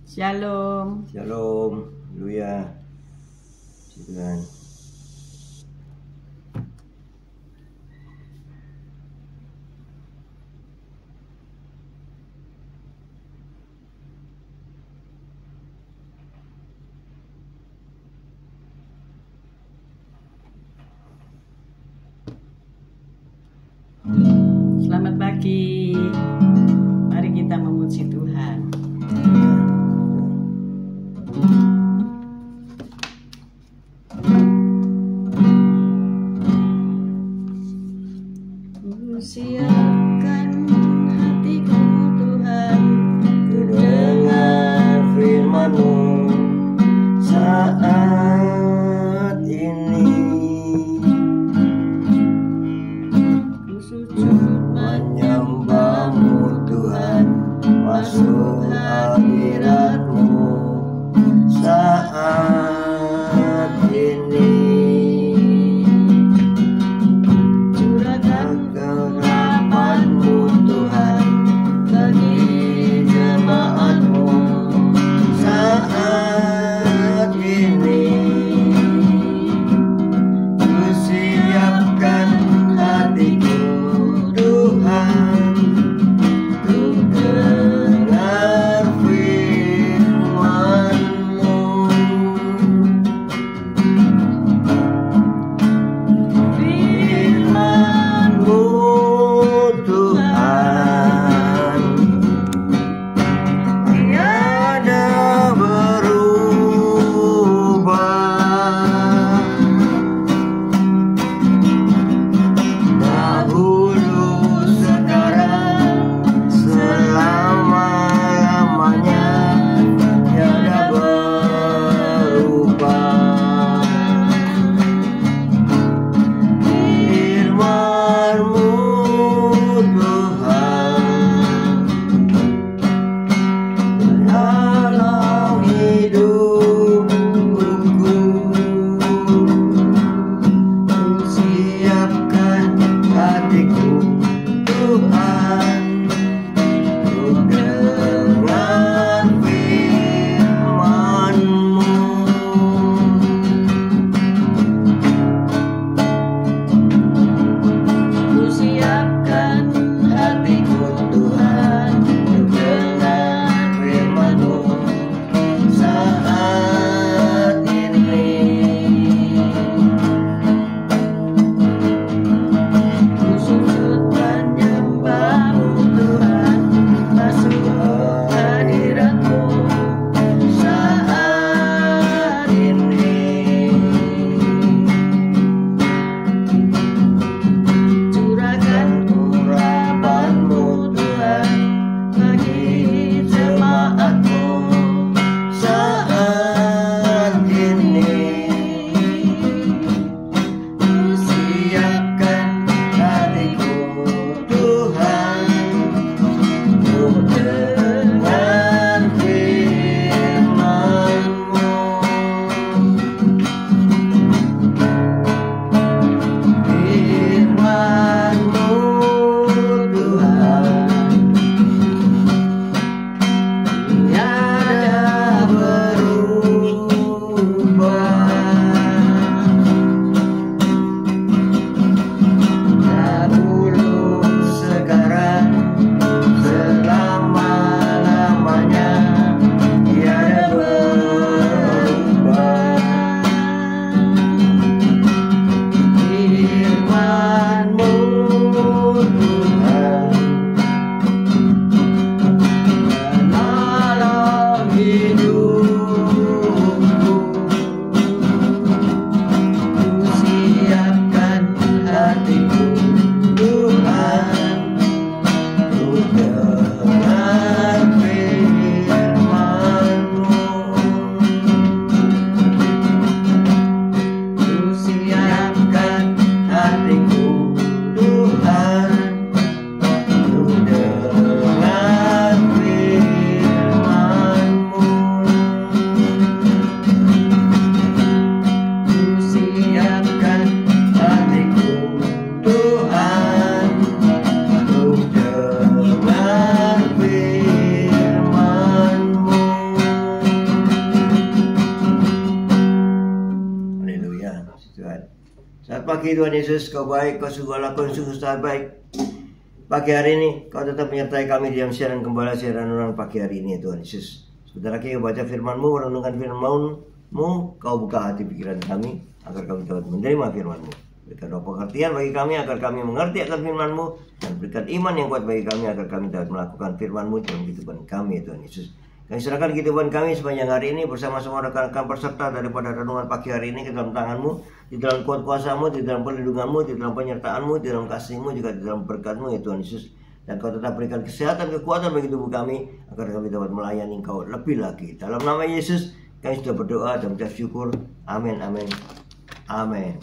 Shalom. Shalom. Haleluya. Tuhan. Selamat pagi. Mari kita memuji Tuhan. Siapkan hatiku Tuhan, Ku dengar firman-Mu saat ini. ku sujud Menyembah-Mu Tuhan, masuk hadirat-Mu saat ini. curahkan Kerapan-Mu Tuhan bagi jemaat-Mu saat ini. Ku siapkan hatiku Tuhan, ku dengar firman-Mu. pagi Tuhan Yesus, Kau baik, Kau sungguh lakukan sungguh sangat baik. Pagi hari ini Kau tetap menyertai kami di dalam siaran gembala, siaran renungan pagi hari ini Tuhan Yesus. Sebentar lagi Kau baca firman-Mu, merenungkan firman-Mu, Kau buka hati pikiran kami agar kami dapat menerima firman-Mu. Berikan roh pengertian bagi kami agar kami mengerti akan firman-Mu, dan berikan iman yang kuat bagi kami agar kami dapat melakukan firman-Mu dalam kehidupan kami Tuhan Yesus. Kami serahkan kehidupan kami sepanjang hari ini bersama semua rekan-rekan peserta daripada renungan pagi hari ini ke dalam tangan-Mu, di dalam kuat kuasa-Mu, di dalam perlindungan-Mu, di dalam penyertaan-Mu, di dalam kasih-Mu, juga di dalam berkat-Mu ya Tuhan Yesus. Dan Kau tetap berikan kesehatan, kekuatan bagi tubuh kami agar kami dapat melayani Kau lebih lagi. Dalam nama Yesus kami sudah berdoa dan mengucap syukur. Amin, amin, amin.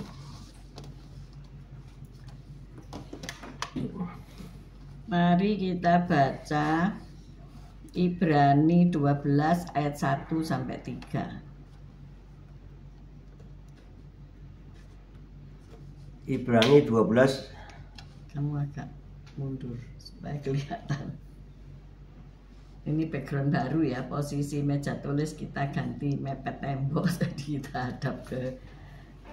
Mari kita baca Ibrani 12 ayat 1 sampai 3. Ibrani 12. Kamu agak mundur supaya kelihatan. Ini background baru ya, posisi meja tulis kita ganti mepet tembok, jadi kita hadap ke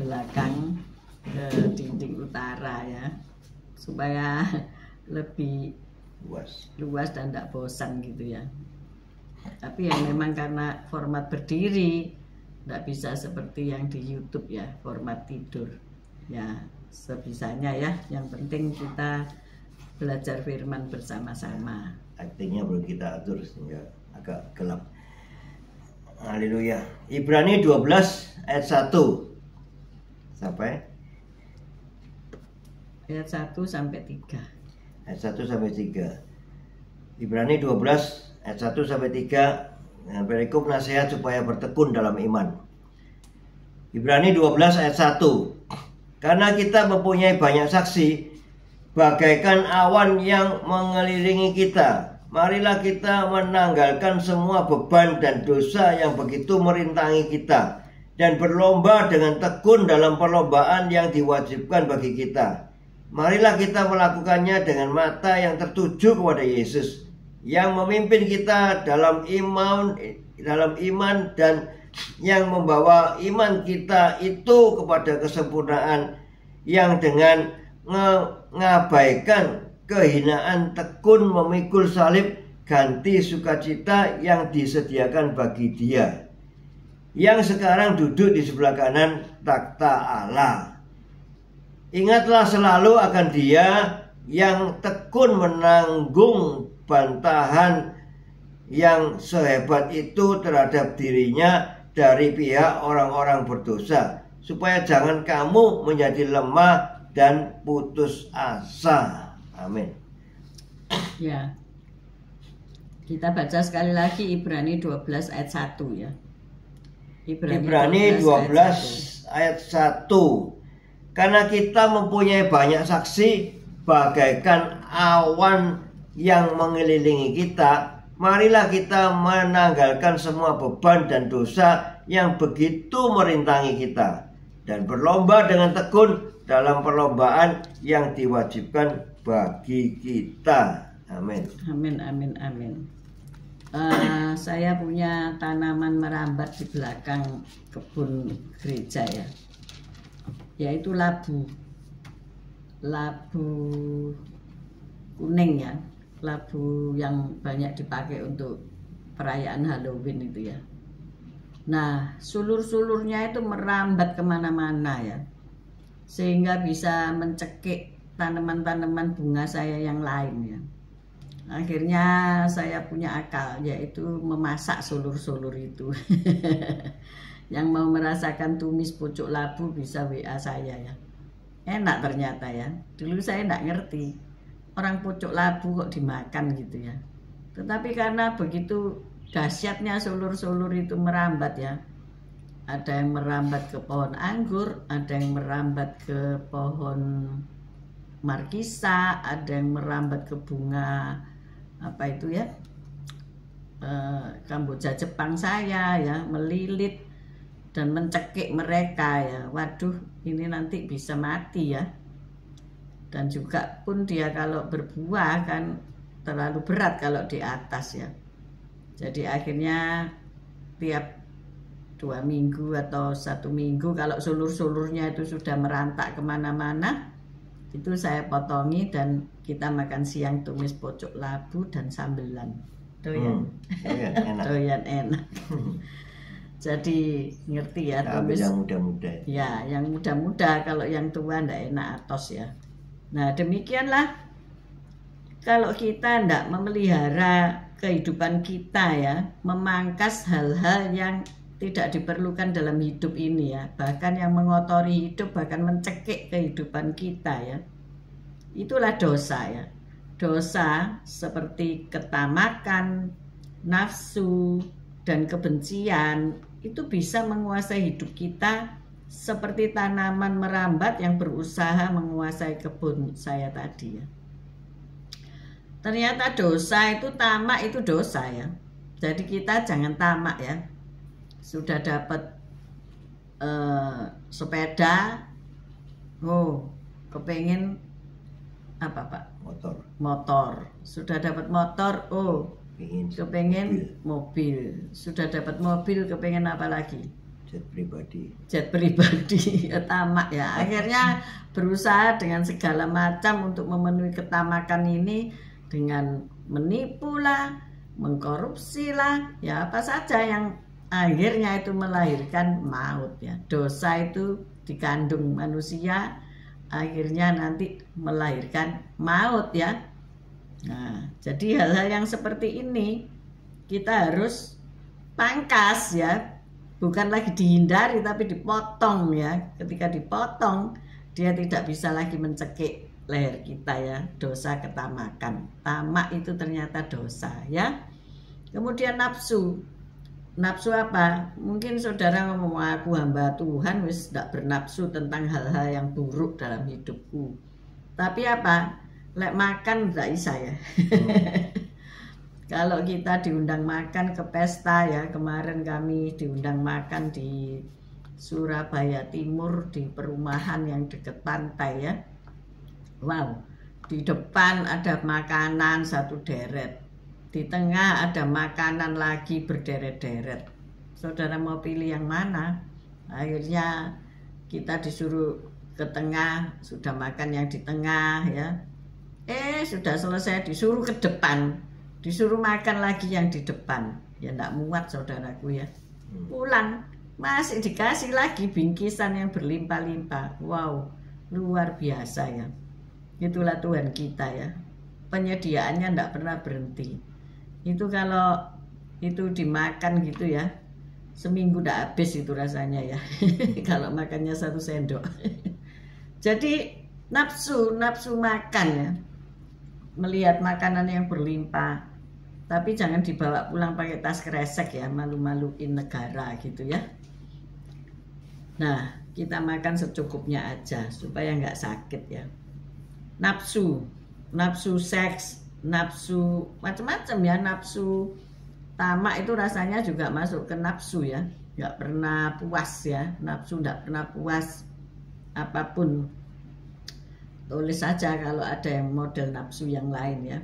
belakang, ke dinding utara ya, supaya lebih luas dan tidak bosan gitu ya. Tapi yang memang karena format berdiri tidak bisa seperti yang di YouTube ya, format tidur ya, sebisanya ya. Yang penting kita belajar firman bersama-sama. Artinya belum kita atur sehingga agak gelap. Haleluya. Ibrani 12 ayat 1 sampai ayat 1 sampai 3. Ayat 1 sampai 3. Ibrani 12 ayat 1 sampai 3. Dengan perikop nasihat supaya bertekun dalam iman. Ibrani 12 ayat 1. Karena kita mempunyai banyak saksi bagaikan awan yang mengelilingi kita, marilah kita menanggalkan semua beban dan dosa yang begitu merintangi kita, dan berlomba dengan tekun dalam perlombaan yang diwajibkan bagi kita. Marilah kita melakukannya dengan mata yang tertuju kepada Yesus, yang memimpin kita dalam iman dan yang membawa iman kita itu kepada kesempurnaan, yang dengan mengabaikan kehinaan tekun memikul salib, ganti sukacita yang disediakan bagi Dia yang sekarang duduk di sebelah kanan takhta Allah. Ingatlah selalu akan Dia yang tekun menanggung bantahan yang sehebat itu terhadap dirinya dari pihak orang-orang berdosa, supaya jangan kamu menjadi lemah dan putus asa. Amin. Ya. Kita baca sekali lagi Ibrani 12 ayat 1 ya. Ibrani 12 ayat 1. Karena kita mempunyai banyak saksi bagaikan awan yang mengelilingi kita, marilah kita menanggalkan semua beban dan dosa yang begitu merintangi kita, dan berlomba dengan tekun dalam perlombaan yang diwajibkan bagi kita. Amin. Amin, amin, amin. Saya punya tanaman merambat di belakang kebun gereja ya, yaitu labu kuning ya, labu yang banyak dipakai untuk perayaan Halloween itu ya. Nah, sulur-sulurnya itu merambat kemana-mana ya, sehingga bisa mencekik tanaman-tanaman bunga saya yang lain ya. Akhirnya saya punya akal, yaitu memasak sulur-sulur itu. Yang mau merasakan tumis pucuk labu bisa WA saya ya. Enak ternyata ya. Dulu saya enggak ngerti orang pucuk labu kok dimakan gitu ya. Tetapi karena begitu dahsyatnya sulur-sulur itu merambat ya. Ada yang merambat ke pohon anggur, ada yang merambat ke pohon markisa, ada yang merambat ke bunga apa itu ya, Kamboja Jepang saya ya, melilit dan mencekik mereka ya. Waduh, ini nanti bisa mati ya. Dan juga pun dia kalau berbuah kan terlalu berat kalau di atas ya. Jadi akhirnya tiap 2 minggu atau 1 minggu. Kalau sulur-sulurnya itu sudah merantak kemana-mana, itu saya potongi dan kita makan siang tumis pocok labu dan sambelan. Doyan. Enak. Doyan enak. Jadi ngerti ya, tumis yang muda-muda. Ya, yang muda-muda. Kalau yang tua ndak enak atos ya. Nah, demikianlah kalau kita ndak memelihara kehidupan kita ya, memangkas hal-hal yang tidak diperlukan dalam hidup ini ya, bahkan yang mengotori hidup, bahkan mencekik kehidupan kita ya, itulah dosa ya. Dosa seperti ketamakan, nafsu, dan kebencian itu bisa menguasai hidup kita seperti tanaman merambat yang berusaha menguasai kebun saya tadi ya. Ternyata dosa itu, tamak itu dosa ya. Jadi kita jangan tamak ya. Sudah dapat sepeda, kepengen apa Pak? Motor. Sudah dapat motor, kepengen mobil. Sudah dapat mobil, kepengen apa lagi? Jet pribadi. Ya, tamak ya. Akhirnya berusaha dengan segala macam untuk memenuhi ketamakan ini, dengan menipu lah, mengkorupsi lah, ya apa saja yang akhirnya itu melahirkan maut ya. Dosa itu dikandung manusia, akhirnya nanti melahirkan maut ya. Nah, jadi hal-hal yang seperti ini kita harus pangkas ya, bukan lagi dihindari tapi dipotong ya. Ketika dipotong, dia tidak bisa lagi mencekik leher kita ya. Dosa ketamakan, tamak itu ternyata dosa ya. Kemudian nafsu apa? Mungkin saudara ngomong, aku hamba Tuhan wis tidak bernafsu tentang hal-hal yang buruk dalam hidupku. Tapi apa? Lek makan tidak bisa ya. Kalau kita diundang makan ke pesta ya, kemarin kami diundang makan di Surabaya Timur di perumahan yang dekat pantai ya. Wow, di depan ada makanan satu deret, di tengah ada makanan lagi berderet-deret. Saudara mau pilih yang mana? Akhirnya kita disuruh ke tengah, sudah makan yang di tengah ya. Sudah selesai disuruh ke depan, disuruh makan lagi yang di depan. Ya enggak muat saudaraku ya. Pulang masih dikasih lagi bingkisan yang berlimpah-limpah. Wow, luar biasa ya. Itulah Tuhan kita ya. Penyediaannya enggak pernah berhenti. Itu kalau itu dimakan gitu ya, seminggu enggak habis itu rasanya ya. Kalau makannya 1 sendok. Jadi nafsu makan ya. Melihat makanan yang berlimpah, tapi jangan dibawa pulang pakai tas kresek ya, malu-maluin negara gitu ya. Nah, kita makan secukupnya aja supaya nggak sakit ya. Nafsu seks, nafsu macam-macam ya, nafsu tamak itu rasanya juga masuk ke nafsu ya, nggak pernah puas ya, nafsu nggak pernah puas apapun. Tulis saja kalau ada yang model nafsu yang lain ya.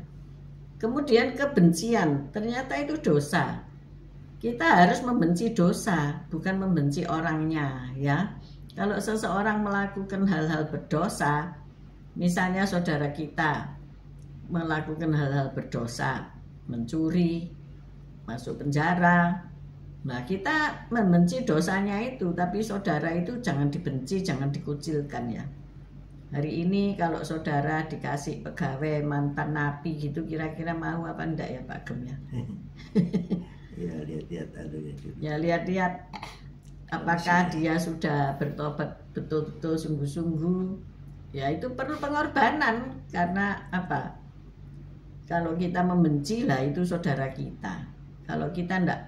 Kemudian kebencian, ternyata itu dosa. Kita harus membenci dosa, bukan membenci orangnya ya. Kalau seseorang melakukan hal-hal berdosa, misalnya saudara kita melakukan hal-hal berdosa, mencuri, masuk penjara, nah kita membenci dosanya itu, tapi saudara itu jangan dibenci, jangan dikucilkan ya. Hari ini kalau saudara dikasih pegawai mantan napi gitu, kira-kira mau apa enggak ya Pak Gem ya? Ya lihat-lihat ya lihat-lihat apakah dia sudah bertobat betul-betul sungguh-sungguh. Ya itu perlu pengorbanan, karena apa? Kalau kita membenci lah itu saudara kita. Kalau kita enggak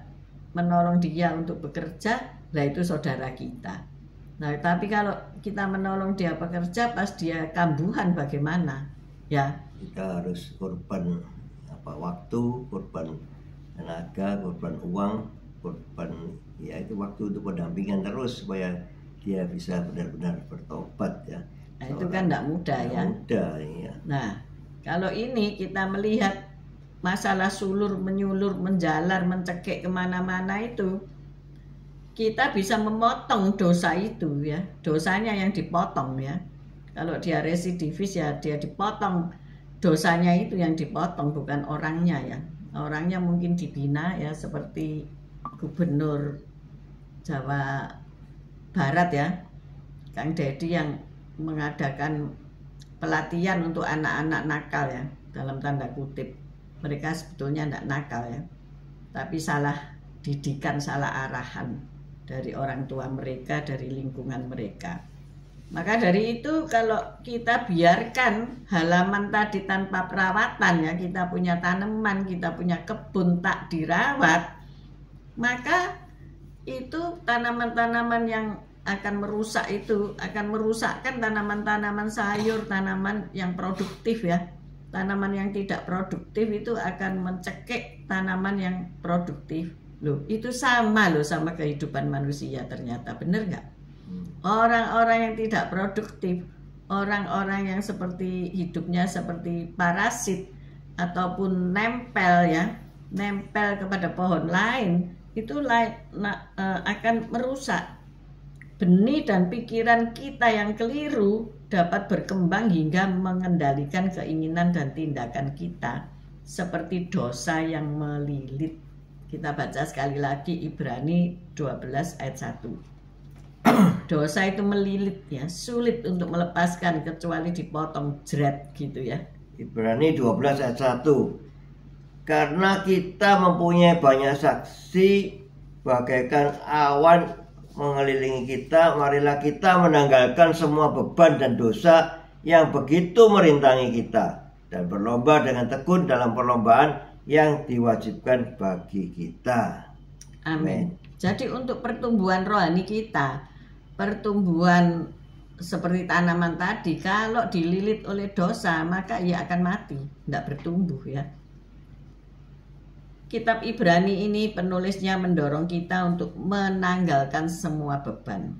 menolong dia untuk bekerja, lah itu saudara kita. Nah, tapi kalau kita menolong dia bekerja, pas dia kambuhan bagaimana? Ya, kita harus korban waktu, korban tenaga, korban uang, korban ya itu waktu untuk pendampingan terus supaya dia bisa benar-benar bertobat ya. Nah, itu kan tidak mudah ya. Mudah ya. Nah, kalau ini kita melihat masalah sulur menyulur, menjalar, mencekik kemana-mana itu, kita bisa memotong dosa itu ya, dosanya yang dipotong ya. Kalau dia residivis ya dia dipotong, dosanya itu yang dipotong, bukan orangnya ya. Orangnya mungkin dibina ya, seperti Gubernur Jawa Barat ya, Kang Dedi, yang mengadakan pelatihan untuk anak-anak nakal ya, dalam tanda kutip. Mereka sebetulnya tidak nakal ya, tapi salah didikan, salah arahan dari orang tua mereka, dari lingkungan mereka. Maka dari itu kalau kita biarkan halaman tadi tanpa perawatan ya, kita punya tanaman, kita punya kebun tak dirawat, maka itu tanaman-tanaman yang akan merusak itu akan merusakkan tanaman-tanaman sayur, tanaman yang produktif ya. Tanaman yang tidak produktif itu akan mencekik tanaman yang produktif. Loh, itu sama loh sama kehidupan manusia ternyata, bener nggak? Orang-orang yang tidak produktif, orang-orang yang seperti hidupnya seperti parasit ataupun nempel ya, nempel kepada pohon lain, itu akan merusak. Benih dan pikiran kita yang keliru dapat berkembang hingga mengendalikan keinginan dan tindakan kita, seperti dosa yang melilit. Kita baca sekali lagi Ibrani 12 ayat 1. Dosa itu melilit ya, sulit untuk melepaskan kecuali dipotong jret gitu ya. Ibrani 12 ayat 1. Karena kita mempunyai banyak saksi bagaikan awan mengelilingi kita, marilah kita menanggalkan semua beban dan dosa yang begitu merintangi kita, dan berlomba dengan tekun dalam perlombaan yang diwajibkan bagi kita. Amin. Jadi untuk pertumbuhan rohani kita, pertumbuhan seperti tanaman tadi, kalau dililit oleh dosa maka ia akan mati, tidak bertumbuh ya. Kitab Ibrani ini penulisnya mendorong kita untuk menanggalkan semua beban,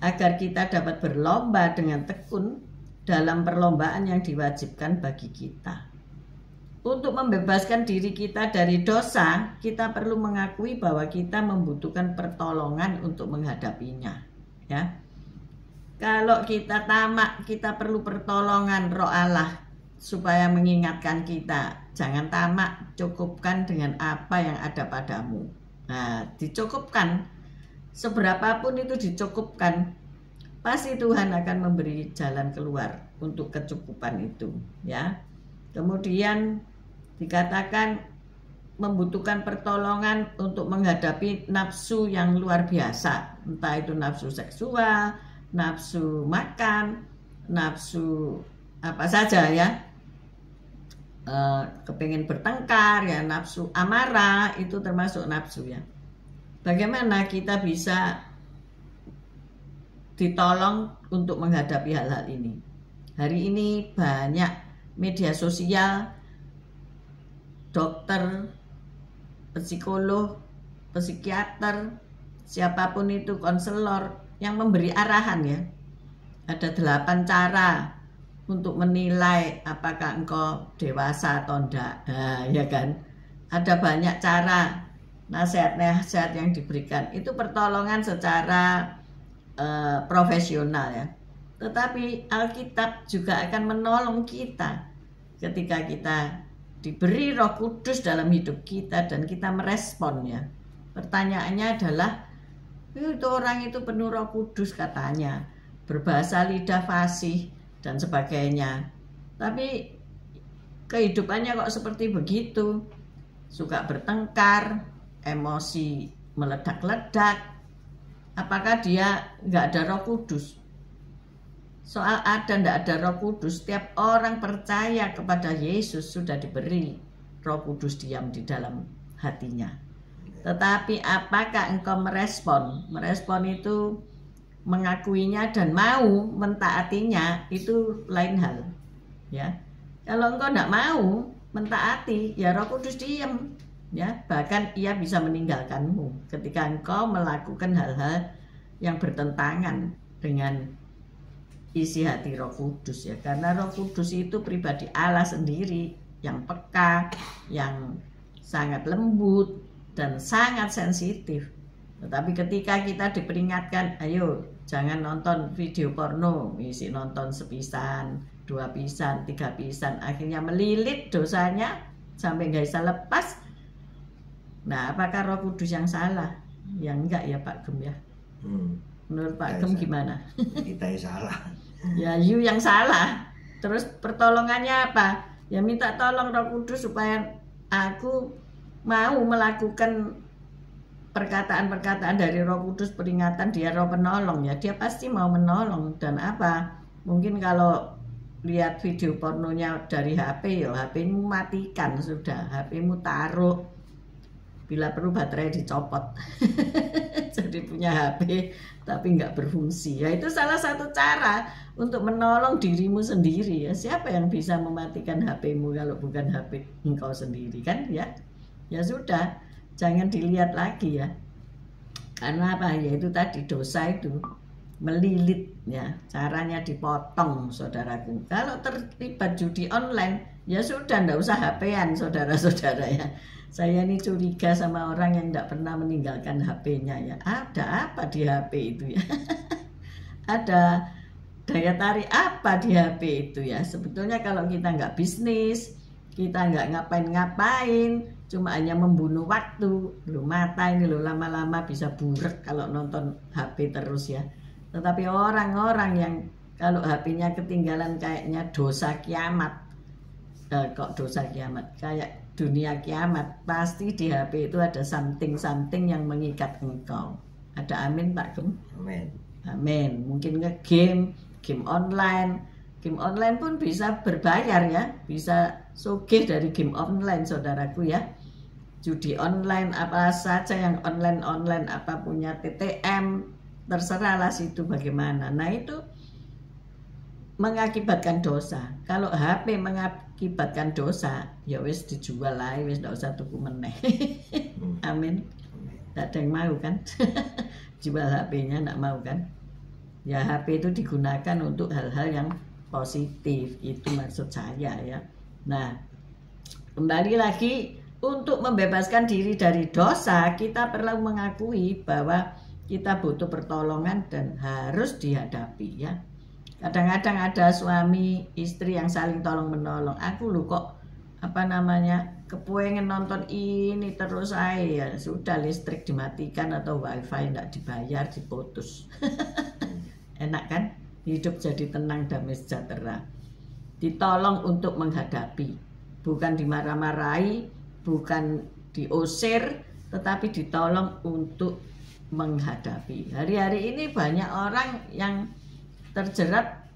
agar kita dapat berlomba dengan tekun dalam perlombaan yang diwajibkan bagi kita. Untuk membebaskan diri kita dari dosa, kita perlu mengakui bahwa kita membutuhkan pertolongan untuk menghadapinya. Ya, kalau kita tamak, kita perlu pertolongan Roh Allah supaya mengingatkan kita, jangan tamak, cukupkan dengan apa yang ada padamu. Nah, dicukupkan, seberapapun itu dicukupkan, pasti Tuhan akan memberi jalan keluar untuk kecukupan itu ya. Kemudian dikatakan membutuhkan pertolongan untuk menghadapi nafsu yang luar biasa, entah itu nafsu seksual, nafsu makan, nafsu apa saja ya, kepingin bertengkar ya, nafsu amarah, itu termasuk nafsu ya. Bagaimana kita bisa ditolong untuk menghadapi hal-hal ini? Hari ini banyak media sosial, dokter, psikolog, psikiater, siapapun itu, konselor yang memberi arahan ya. Ada 8 cara untuk menilai apakah engkau dewasa atau enggak. Nah, ya kan? Ada banyak cara, nasihat-nasihat yang diberikan. Itu pertolongan secara profesional ya. Tetapi Alkitab juga akan menolong kita ketika kita diberi Roh Kudus dalam hidup kita dan kita meresponnya. Pertanyaannya adalah, itu orang itu penuh Roh Kudus katanya, berbahasa lidah fasih dan sebagainya, tapi kehidupannya kok seperti begitu, suka bertengkar, emosi meledak-ledak. Apakah dia nggak ada Roh Kudus? Soal ada nggak ada Roh Kudus, setiap orang percaya kepada Yesus sudah diberi Roh Kudus diam di dalam hatinya. Tetapi apakah engkau merespon? Merespon itu mengakuinya dan mau mentaatinya, itu lain hal ya. Kalau engkau tidak mau mentaati, ya Roh Kudus diam ya, bahkan ia bisa meninggalkanmu ketika engkau melakukan hal-hal yang bertentangan dengan isi hati Roh Kudus ya. Karena Roh Kudus itu pribadi Allah sendiri yang peka, yang sangat lembut dan sangat sensitif. Tetapi ketika kita diperingatkan, ayo jangan nonton video porno, isi nonton sepisan, 2 pisan, 3 pisan, akhirnya melilit dosanya sampai nggak bisa lepas. Nah, apakah Roh Kudus yang salah? Ya enggak ya Pak Gem ya. Menurut Pak Gem gimana? Kita yang salah. Ya you yang salah. Terus pertolongannya apa? Ya minta tolong Roh Kudus supaya aku mau melakukan perkataan-perkataan dari Roh Kudus, peringatan. Dia Roh penolong ya, dia pasti mau menolong. Dan apa? Mungkin kalau lihat video pornonya dari HP, ya HP-mu matikan sudah, HP-mu taruh, bila perlu baterai dicopot. Jadi punya HP tapi nggak berfungsi. Ya itu salah satu cara untuk menolong dirimu sendiri ya. Siapa yang bisa mematikan HP-mu kalau bukan HP engkau sendiri kan ya? Ya sudah, jangan dilihat lagi ya. Karena apa? Ya itu tadi, dosa itu melilit ya. Caranya dipotong saudaraku. Kalau terlibat judi online, ya sudah, ndak usah HP-an saudara-saudara ya. Saya ini curiga sama orang yang tidak pernah meninggalkan HP-nya ya. Ada apa di HP itu ya? Ada daya tarik apa di HP itu ya? Sebetulnya kalau kita nggak bisnis, kita nggak ngapain-ngapain, cuma hanya membunuh waktu. Loh, mata ini loh lama-lama bisa burek kalau nonton HP terus ya. Tetapi orang-orang yang kalau HP-nya ketinggalan kayaknya dosa kiamat. Kok dosa kiamat? Kayak dunia kiamat, pasti di HP itu ada something yang mengikat engkau. Ada amin Pak Gem? Amin. Amin. Mungkin game online. Game online pun bisa berbayar ya, bisa sugih dari game online saudaraku ya. Judi online apa saja yang online, apa punya TTM, terserahlah situ bagaimana. Nah itu mengakibatkan dosa. Kalau HP mengakibatkan dosa, ya wis dijual lah, wis ndak usah tuku meneh. Amin. Tidak ada yang mau kan? Jual HP-nya ndak mau kan? Ya HP itu digunakan untuk hal-hal yang positif, itu maksud saya ya. Nah, kembali lagi, untuk membebaskan diri dari dosa, kita perlu mengakui bahwa kita butuh pertolongan dan harus dihadapi ya. Kadang-kadang ada suami istri yang saling tolong menolong. Aku lu kok kepengen nonton ini terus ya sudah, listrik dimatikan atau wifi tidak dibayar, diputus. Enak kan? Hidup jadi tenang, damai sejahtera. Ditolong untuk menghadapi, bukan dimarah-marahi, bukan diusir, tetapi ditolong untuk menghadapi. Hari-hari ini banyak orang yang terjerat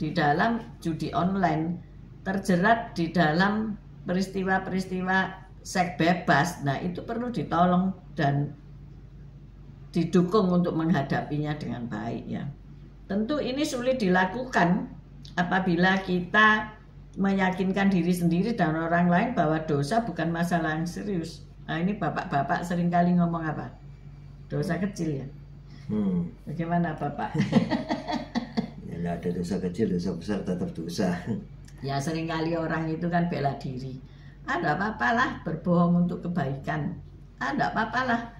di dalam judi online, terjerat di dalam peristiwa-peristiwa seks bebas. Nah itu perlu ditolong dan didukung untuk menghadapinya dengan baik ya. Tentu ini sulit dilakukan apabila kita meyakinkan diri sendiri dan orang lain bahwa dosa bukan masalah yang serius. Nah ini bapak-bapak seringkali ngomong apa? Dosa kecil ya. Bagaimana Bapak? Ya ada dosa kecil, dosa besar tetap dosa. Ya seringkali orang itu kan bela diri. Ada apa-apalah berbohong untuk kebaikan. Ada apa-apalah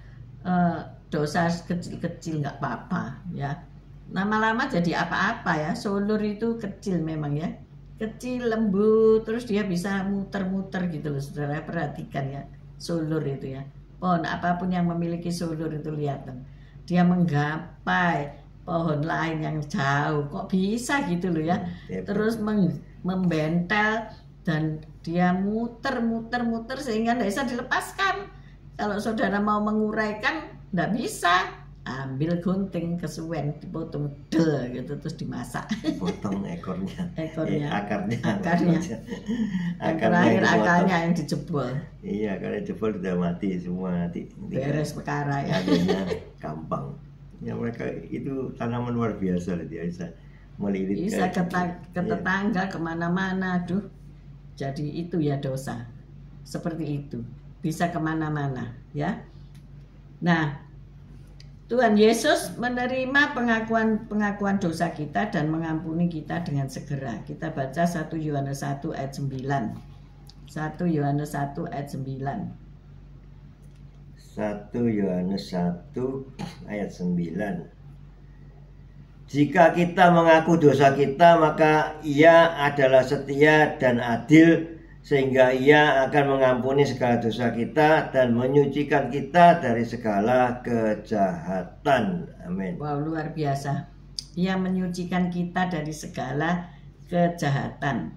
dosa kecil-kecil nggak apa-apa ya. Lama-lama jadi apa-apa ya. Sulur itu kecil memang ya. Kecil, lembut, terus dia bisa muter-muter gitu loh. Saudara perhatikan ya. Sulur itu ya. Pohon apapun yang memiliki sulur itu lihat. Dia menggapai pohon lain yang jauh, kok bisa gitu loh ya. Terus membentel dan dia muter sehingga tidak bisa dilepaskan. Kalau saudara mau menguraikan tidak bisa, ambil gunting kesuwen, dipotong gitu terus dimasak. Potong ekornya, akarnya. Yang terakhir akalnya yang dijebol. Iya, kalau jebol sudah mati semua, nanti beres perkara ya. Gampang. Ya mereka itu tanaman luar biasa loh, dia bisa melilit. Bisa ke tetangga kemana-mana, aduh. Jadi itu ya dosa. Seperti itu. Bisa kemana-mana ya. Nah, Tuhan Yesus menerima pengakuan dosa kita dan mengampuni kita dengan segera. Kita baca 1 Yohanes 1 ayat 9. 1 Yohanes 1 ayat 9. 1 Yohanes 1 ayat 9. Jika kita mengaku dosa kita, maka Ia adalah setia dan adil, sehingga Ia akan mengampuni segala dosa kita dan menyucikan kita dari segala kejahatan. Amin. Wow, luar biasa. Ia menyucikan kita dari segala kejahatan.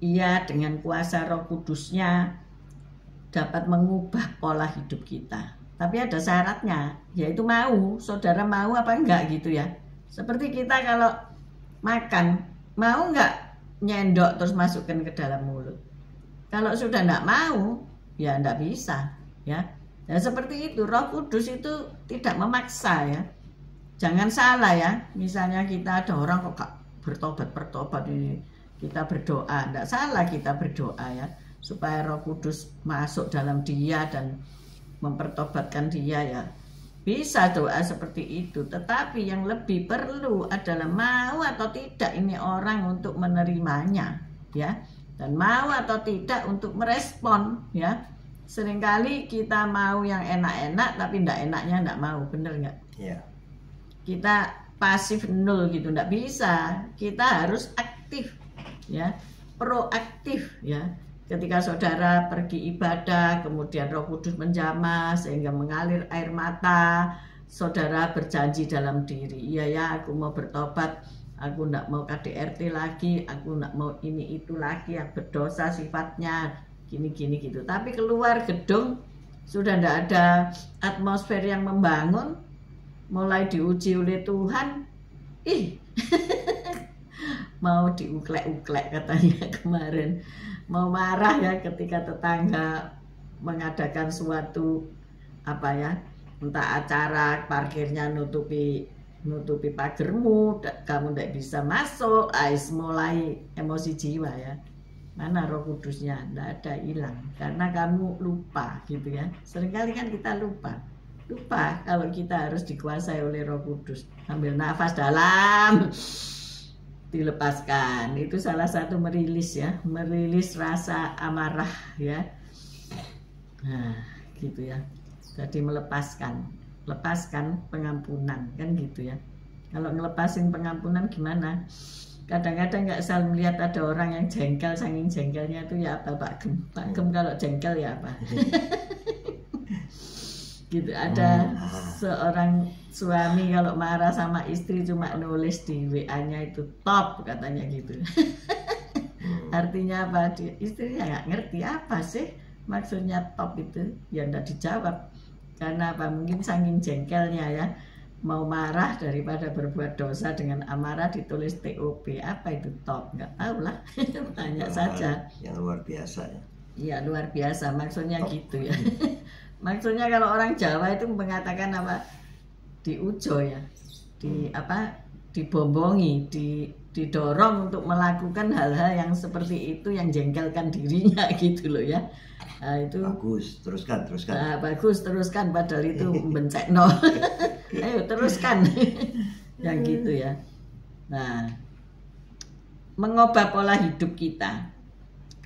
Ia dengan kuasa Roh Kudus-Nya dapat mengubah pola hidup kita. Tapi ada syaratnya, yaitu mau. Saudara mau apa enggak gitu ya. Seperti kita kalau makan, mau enggak nyendok terus masukkan ke dalam mulut. Kalau sudah enggak mau, ya enggak bisa, ya. Dan seperti itu, Roh Kudus itu tidak memaksa ya. Jangan salah ya. Misalnya kita ada orang kok bertobat ini, kita berdoa, enggak salah kita berdoa ya, supaya Roh Kudus masuk dalam dia dan mempertobatkan dia ya. Bisa doa seperti itu, tetapi yang lebih perlu adalah mau atau tidak ini orang untuk menerimanya ya, dan mau atau tidak untuk merespon ya. Seringkali kita mau yang enak-enak tapi enggak enaknya enggak mau, bener nggak? Iya. Kita pasif nol gitu, enggak bisa. Kita harus aktif ya, proaktif ya. Ketika saudara pergi ibadah, kemudian Roh Kudus menjamah sehingga mengalir air mata, saudara berjanji dalam diri, iya ya aku mau bertobat, aku enggak mau KDRT lagi, aku enggak mau ini itu lagi, aku berdosa sifatnya, gini gitu. Tapi keluar gedung, sudah enggak ada atmosfer yang membangun, mulai diuji oleh Tuhan, mau diuklek-uklek katanya kemarin. Mau marah ya ketika tetangga mengadakan suatu apa ya, entah acara parkirnya nutupi pagermu, kamu tidak bisa masuk, mulai emosi jiwa ya. Mana Roh Kudusnya? Tidak ada, hilang karena kamu lupa gitu ya. Seringkali kan kita lupa kalau kita harus dikuasai oleh Roh Kudus. Ambil nafas dalam, dilepaskan, itu salah satu merilis ya, merilis rasa amarah ya. Nah gitu ya, jadi lepaskan pengampunan kan gitu ya. Kalau ngelepasin pengampunan gimana? Kadang-kadang nggak selalu melihat ada orang yang jengkel, saking jengkelnya itu ya apa Pak Gem kalau jengkel ya apa gitu. Ada seorang suami kalau marah sama istri cuma nulis di WA-nya itu top katanya gitu. Artinya apa? Istrinya nggak ngerti apa sih maksudnya top itu, ya enggak dijawab. Karena apa? Mungkin saking jengkelnya ya, mau marah daripada berbuat dosa dengan amarah ditulis TOP. Apa itu top? Nggak tahu lah. Tanya saja. Yang luar biasa ya. Iya luar biasa maksudnya top. Gitu ya. Maksudnya kalau orang Jawa itu mengatakan apa, diujo ya, dibombongi, didorong untuk melakukan hal-hal yang seperti itu yang jengkelkan dirinya gitu loh ya. Nah, itu bagus, teruskan. Nah, bagus, teruskan, padahal itu bencekno. Ayo teruskan, yang gitu ya. Nah, mengubah pola hidup kita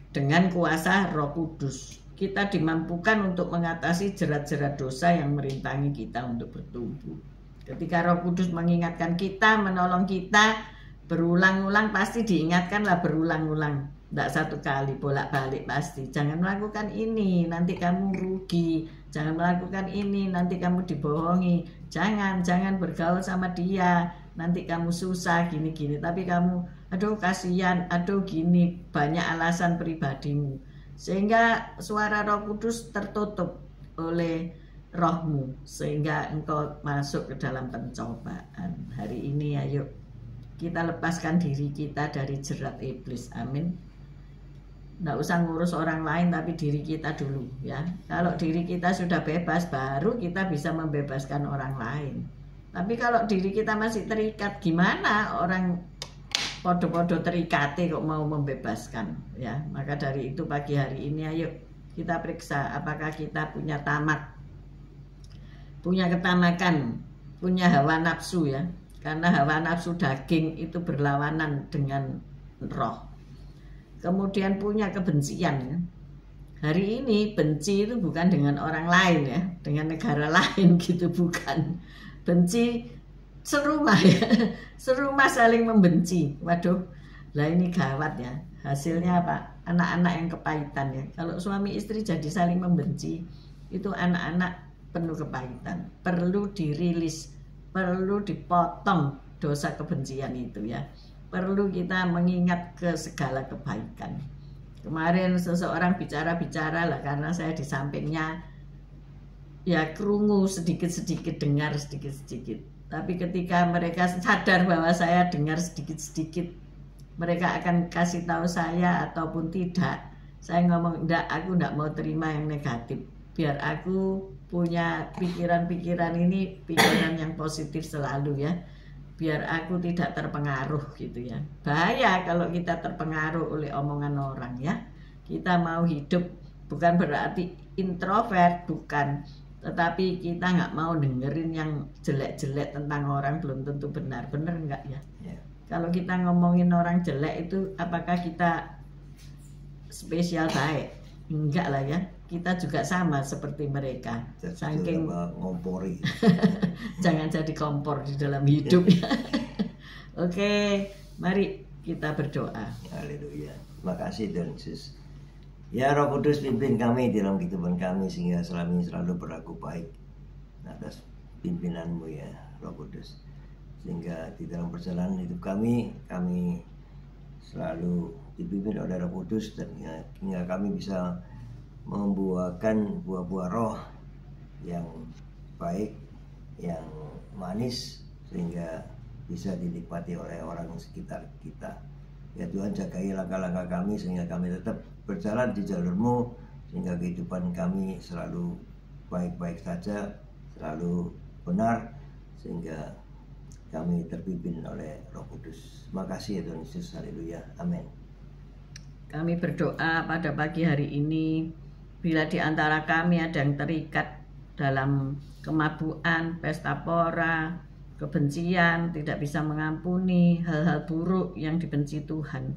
dengan kuasa Roh Kudus. Kita dimampukan untuk mengatasi jerat-jerat dosa yang merintangi kita untuk bertumbuh. Ketika Roh Kudus mengingatkan kita, menolong kita, berulang-ulang pasti diingatkanlah berulang-ulang. Tidak satu kali, bolak-balik pasti. Jangan melakukan ini, nanti kamu rugi. Jangan melakukan ini, nanti kamu dibohongi. Jangan bergaul sama dia, nanti kamu susah, gini-gini. Tapi kamu, aduh kasihan, aduh gini, banyak alasan pribadimu. Sehingga suara Roh Kudus tertutup oleh rohmu, sehingga engkau masuk ke dalam pencobaan. Hari ini ayo kita lepaskan diri kita dari jerat iblis, amin. Nggak usah ngurus orang lain, tapi diri kita dulu ya. Kalau diri kita sudah bebas, baru kita bisa membebaskan orang lain. Tapi kalau diri kita masih terikat, gimana orang podo-podo terikate kok mau membebaskan ya. Maka dari itu pagi hari ini ayo kita periksa apakah kita punya tamak, punya ketamakan, punya hawa nafsu ya. Karena hawa nafsu daging itu berlawanan dengan roh. Kemudian punya kebencian ya. Hari ini benci itu bukan dengan orang lain ya, dengan negara lain gitu, bukan. Benci serumah ya, serumah saling membenci. Waduh, lah ini gawat ya. Hasilnya apa? Anak-anak yang kepahitan ya. Kalau suami istri jadi saling membenci, itu anak-anak penuh kepahitan. Perlu dirilis, perlu dipotong dosa kebencian itu ya. Perlu kita mengingat ke segala kebaikan. Kemarin seseorang bicara-bicara lah, karena saya di sampingnya ya kerungu sedikit-sedikit, dengar sedikit-sedikit. Tapi ketika mereka sadar bahwa saya dengar sedikit-sedikit, mereka akan kasih tahu saya ataupun tidak. Saya ngomong, enggak, aku enggak mau terima yang negatif. Biar aku punya pikiran-pikiran ini, pikiran yang positif selalu ya. Biar aku tidak terpengaruh gitu ya. Bahaya kalau kita terpengaruh oleh omongan orang ya. Kita mau hidup bukan berarti introvert, bukan. Tetapi kita nggak mau dengerin yang jelek-jelek tentang orang, belum tentu benar. Benar nggak ya? Yeah. Kalau kita ngomongin orang jelek itu, apakah kita spesial baik? Enggak lah ya. Kita juga sama seperti mereka. Saking ngompori. Jangan jadi kompor di dalam hidup ya. Oke, mari kita berdoa. Haleluya. Makasih Tuhan Yesus. Ya Roh Kudus, pimpin kami dalam kehidupan kami sehingga selama ini selalu berlaku baik atas pimpinanmu ya Roh Kudus. Sehingga di dalam perjalanan hidup kami selalu dipimpin oleh Roh Kudus, dan hingga kami bisa membuahkan buah-buah roh yang baik, yang manis, sehingga bisa dinikmati oleh orang sekitar kita. Ya Tuhan, jagai langkah-langkah kami sehingga kami tetap berjalan di jalur-Mu, sehingga kehidupan kami selalu baik-baik saja, selalu benar, sehingga kami terpimpin oleh Roh Kudus. Makasih ya Tuhan Yesus. Haleluya. Amin. Kami berdoa pada pagi hari ini, bila di antara kami ada yang terikat dalam kemabuan, pesta pora, kebencian, tidak bisa mengampuni hal-hal buruk yang dibenci Tuhan,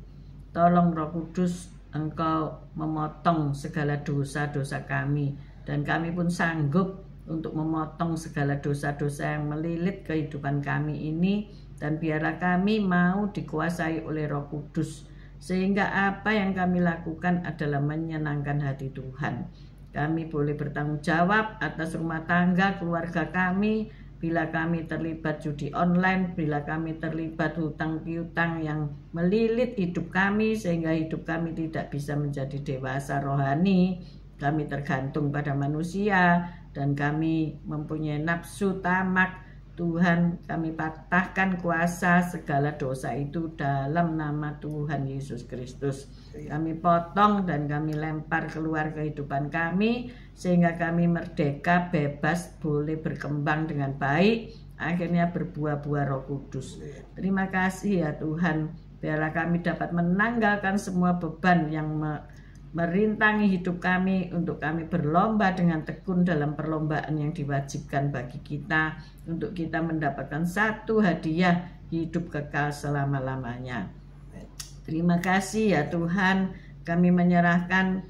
tolong Roh Kudus, Engkau memotong segala dosa-dosa kami, dan kami pun sanggup untuk memotong segala dosa-dosa yang melilit kehidupan kami ini, dan biarlah kami mau dikuasai oleh Roh Kudus, sehingga apa yang kami lakukan adalah menyenangkan hati Tuhan. Kami boleh bertanggung jawab atas rumah tangga, keluarga kami. Bila kami terlibat judi online, bila kami terlibat hutang piutang yang melilit hidup kami, sehingga hidup kami tidak bisa menjadi dewasa rohani, kami tergantung pada manusia, dan kami mempunyai nafsu tamak. Tuhan, kami patahkan kuasa segala dosa itu dalam nama Tuhan Yesus Kristus. Kami potong dan kami lempar keluar kehidupan kami, sehingga kami merdeka, bebas, boleh berkembang dengan baik, akhirnya berbuah-buah Roh Kudus. Terima kasih ya Tuhan, biarlah kami dapat menanggalkan semua beban yang merintangi hidup kami, untuk kami berlomba dengan tekun dalam perlombaan yang diwajibkan bagi kita, untuk kita mendapatkan satu hadiah hidup kekal selama-lamanya. Terima kasih ya Tuhan, kami menyerahkan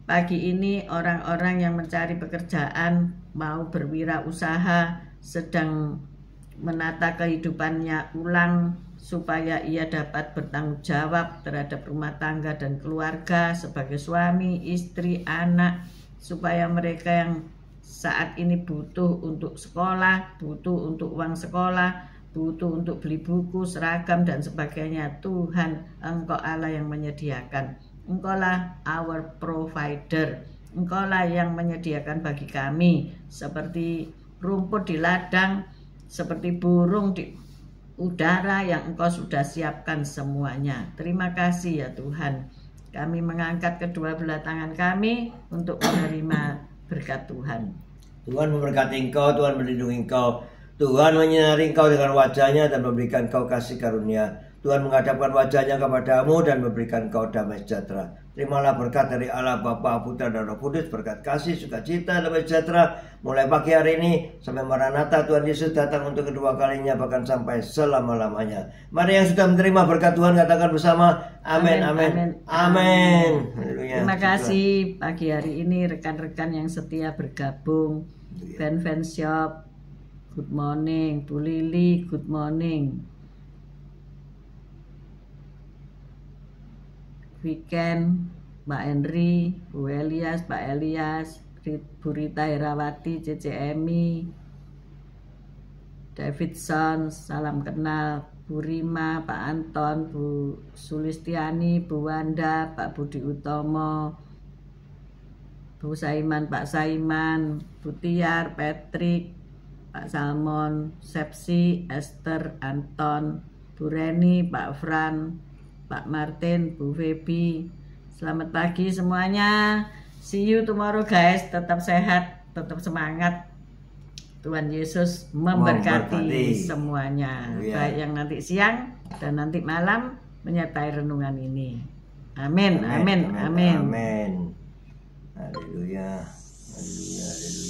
pagi ini orang-orang yang mencari pekerjaan, mau berwirausaha, sedang menata kehidupannya ulang, supaya ia dapat bertanggung jawab terhadap rumah tangga dan keluarga sebagai suami, istri, anak, supaya mereka yang saat ini butuh untuk sekolah, butuh untuk uang sekolah, butuh untuk beli buku, seragam dan sebagainya. Tuhan, Engkau Allah yang menyediakan. Engkaulah our provider. Engkaulah yang menyediakan bagi kami, seperti rumput di ladang, seperti burung di udara yang Engkau sudah siapkan semuanya. Terima kasih ya Tuhan. Kami mengangkat kedua belah tangan kami untuk menerima berkat Tuhan. Tuhan memberkati Engkau, Tuhan melindungi Engkau, Tuhan menyinari Engkau dengan wajah-Nya dan memberikan Engkau kasih karunia. Tuhan menghadapkan wajahnya kepadamu dan memberikan kau damai sejahtera. Terimalah berkat dari Allah Bapa, Putra dan Roh Kudus, berkat kasih, sukacita, damai sejahtera mulai pagi hari ini sampai Maranatha Tuhan Yesus datang untuk kedua kalinya, bahkan sampai selama-lamanya. Mari yang sudah menerima berkat Tuhan katakan bersama amin, amin, amin. Terima kasih pagi hari ini rekan-rekan yang setia bergabung. Fan Shop, good morning. Bu Lili, good morning. Weekend, Mbak Henry, Bu Elias, Pak Elias, Bu Rita Herawati, CCMI, Davidson, salam kenal, Bu Rima, Pak Anton, Bu Sulistiani, Bu Wanda, Pak Budi Utomo, Bu Saiman, Pak Saiman, Bu Tiar, Patrick, Pak Salmon, Sepsi, Esther, Anton, Bu Reni, Pak Fran, Pak Martin, Bu Feby. Selamat pagi semuanya. See you tomorrow guys. Tetap sehat, tetap semangat. Tuhan Yesus memberkati semuanya. Baik yang nanti siang dan nanti malam menyertai renungan ini. Amin, amin, amin. Amin. Haleluya. Haleluya.